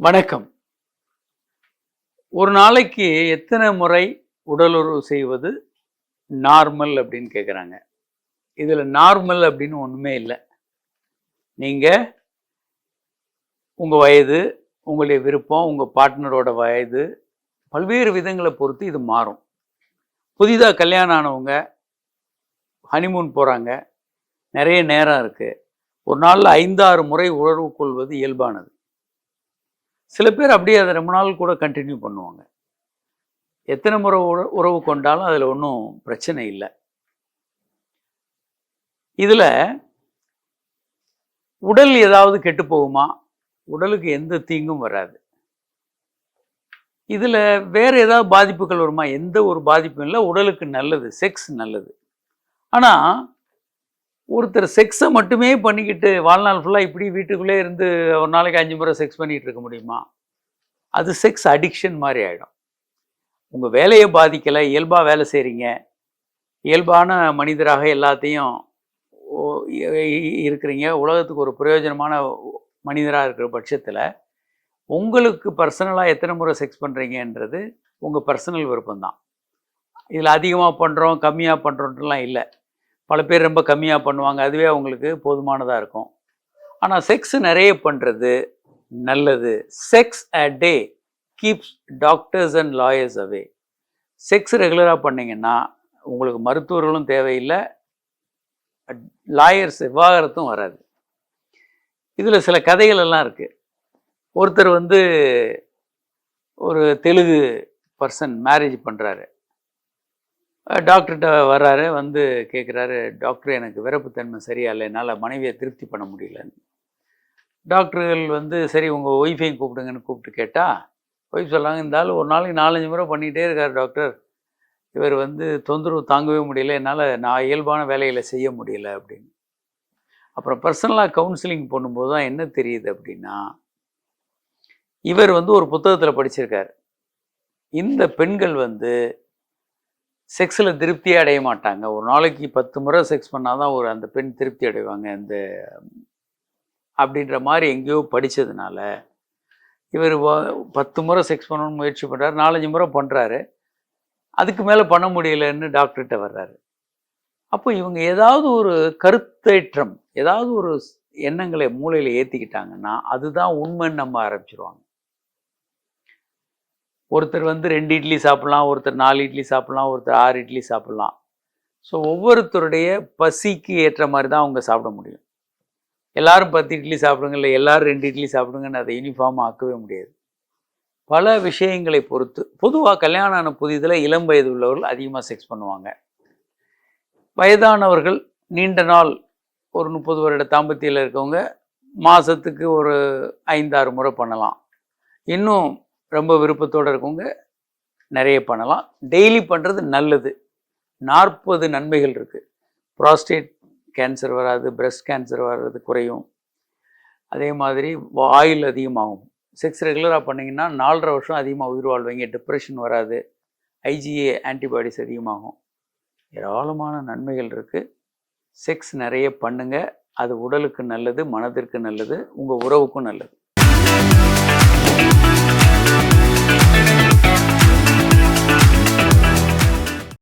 வணக்கம். ஒரு நாளைக்கு எத்தனை முறை உடலுறவு செய்வது நார்மல் அப்படின்னு கேட்குறாங்க. இதில் நார்மல் அப்படின்னு ஒன்றுமே இல்லை. நீங்கள் உங்கள் வயது, உங்களுடைய விருப்பம், உங்கள் பார்ட்னரோட வயது, பல்வேறு விதங்களை பொறுத்து இது மாறும். புதிதாக கல்யாணம் ஆனவங்க ஹனிமூன் போகிறாங்க, நிறைய நேரம் இருக்குது. ஒரு நாளில் 5-6 முறை உறவு கொள்வது இயல்பானது. சில பேர் அப்படியே அதை ரொம்ப நாள் கூட கண்டினியூ பண்ணுவாங்க. எத்தனை முறை உறவு கொண்டாலும் அதில் ஒன்றும் பிரச்சனை இல்லை. இதில் உடல் ஏதாவது கெட்டு போகுமா? உடலுக்கு எந்த தீங்கும் வராது. இதில் வேறு ஏதாவது பாதிப்புகள் வருமா? எந்த ஒரு பாதிப்பும் இல்லை. உடலுக்கு நல்லது, செக்ஸ் நல்லது. ஆனால் ஒருத்தர் செக்ஸை மட்டுமே பண்ணிக்கிட்டு வாழ்நாள் ஃபுல்லாக இப்படி வீட்டுக்குள்ளே இருந்து ஒரு நாளைக்கு 5 முறை செக்ஸ் பண்ணிகிட்டு இருக்க முடியுமா? அது செக்ஸ் அடிக்ஷன் மாதிரி ஆகிடும். உங்கள் வேலையை பாதிக்கலை, இயல்பாக வேலை செய்கிறீங்க, இயல்பான மனிதராக எல்லாத்தையும் இருக்கிறீங்க, உலகத்துக்கு ஒரு பிரயோஜனமான மனிதராக இருக்கிற பட்சத்தில் உங்களுக்கு பர்சனலாக எத்தனை முறை செக்ஸ் பண்ணுறீங்கன்றது உங்கள் பர்சனல் விருப்பம்தான். இதில் அதிகமாக பண்ணுறோம், கம்மியாக பண்ணுறோன்ட்டுலாம் இல்லை. பல பேர் ரொம்ப கம்மியாக பண்ணுவாங்க, அதுவே அவங்களுக்கு போதுமானதாக இருக்கும். ஆனால் செக்ஸ் நிறைய பண்ணுறது நல்லது. Sex a day keeps doctors and lawyers away. Sex ரெகுலராக பண்ணிங்கன்னா உங்களுக்கு மருத்துவர்களும் தேவையில்லை, லாயர்ஸ் விவாகரத்தும் வராது. இதில் சில கதைகள் எல்லாம் இருக்குது. ஒருத்தர் ஒரு தெலுங்கு பர்சன் மேரேஜ் பண்ணுறாரு. டாக்டர்கிட்ட வர்றாரு, கேட்குறாரு, டாக்டர் எனக்கு விரப்புத்தன்மை சரியா இல்லை, என்னால் மனைவியை திருப்தி பண்ண முடியலன்னு. டாக்டர்கள் சரி உங்கள் ஒய்ஃபையும் கூப்பிடுங்கன்னு கூப்பிட்டு கேட்டால் ஒய்ஃப் சொல்கிறாங்க, இந்த ஆள் ஒரு நாளைக்கு 4-5 முறை பண்ணிகிட்டே இருக்கார் டாக்டர், இவர் தொந்தரவு தாங்கவே முடியல, என்னால் நான் இயல்பான வேலைகளை செய்ய முடியல அப்படின்னு. அப்புறம் பர்சனலாக கவுன்சிலிங் பண்ணும்போது தான் என்ன தெரியுது அப்படின்னா, இவர் ஒரு புத்தகத்தில் படிச்சிருக்கார், இந்த பெண்கள் செக்ஸில் திருப்தியே அடைய மாட்டாங்க, ஒரு நாளைக்கு 10 முறை செக்ஸ் பண்ணால் தான் அந்த பெண் திருப்தி அடைவாங்க அப்படின்ற மாதிரி எங்கேயோ படித்ததுனால இவர் 10 முறை செக்ஸ் பண்ணணும்னு முயற்சி பண்ணுறாரு, 4-5 முறை பண்ணுறாரு, அதுக்கு மேலே பண்ண முடியலன்னு டாக்டர்கிட்ட வர்றாரு. அப்போ இவங்க ஏதாவது ஒரு கருத்தேற்றம், ஏதாவது ஒரு எண்ணங்களை மூளையில் ஏற்றிக்கிட்டாங்கன்னா அதுதான் உண்மைன்னு நம்ப ஆரம்பிச்சிருவாங்க. ஒருத்தர் 2 இட்லி சாப்பிட்லாம், ஒருத்தர் 4 இட்லி சாப்பிட்லாம், ஒருத்தர் 6 இட்லி சாப்பிட்லாம். ஸோ ஒவ்வொருத்தருடைய பசிக்கு ஏற்ற மாதிரி தான் அவங்க சாப்பிட முடியும். எல்லாரும் 10 இட்லி சாப்பிடுங்க, இல்லை எல்லாரும் 2 இட்லி சாப்பிடுங்கன்னு அதை யூனிஃபார்மாக ஆக்கவே முடியாது. பல விஷயங்களை பொறுத்து. பொதுவாக கல்யாணம் ஆன புதிதில் இளம் வயது உள்ளவர்கள் அதிகமாக செக்ஸ் பண்ணுவாங்க. வயதானவர்கள் நீண்ட நாள் ஒரு 30 வருட தாம்பத்தியில் இருக்கவங்க மாதத்துக்கு ஒரு 5-6 முறை பண்ணலாம். இன்னும் ரொம்ப விருப்பத்தோடு இருக்கவங்க நிறைய பண்ணலாம். டெய்லி பண்ணுறது நல்லது. 40 நன்மைகள் இருக்குது. ப்ராஸ்டேட் கேன்சர் வராது, பிரஸ்ட் கேன்சர் வர்றது குறையும், அதே மாதிரி ஆயில் அதிகமாகும். செக்ஸ் ரெகுலராக பண்ணிங்கன்னா 4.5 வருஷம் அதிகமாக உயிர் வாழ்வீங்க, டிப்ரெஷன் வராது, ஐஜிஏ ஆன்டிபாடிஸ் அதிகமாகும், ஏராளமான நன்மைகள் இருக்குது. செக்ஸ் நிறைய பண்ணுங்கள், அது உடலுக்கு நல்லது, மனதிற்கு நல்லது, உங்கள் உறவுக்கும் நல்லது.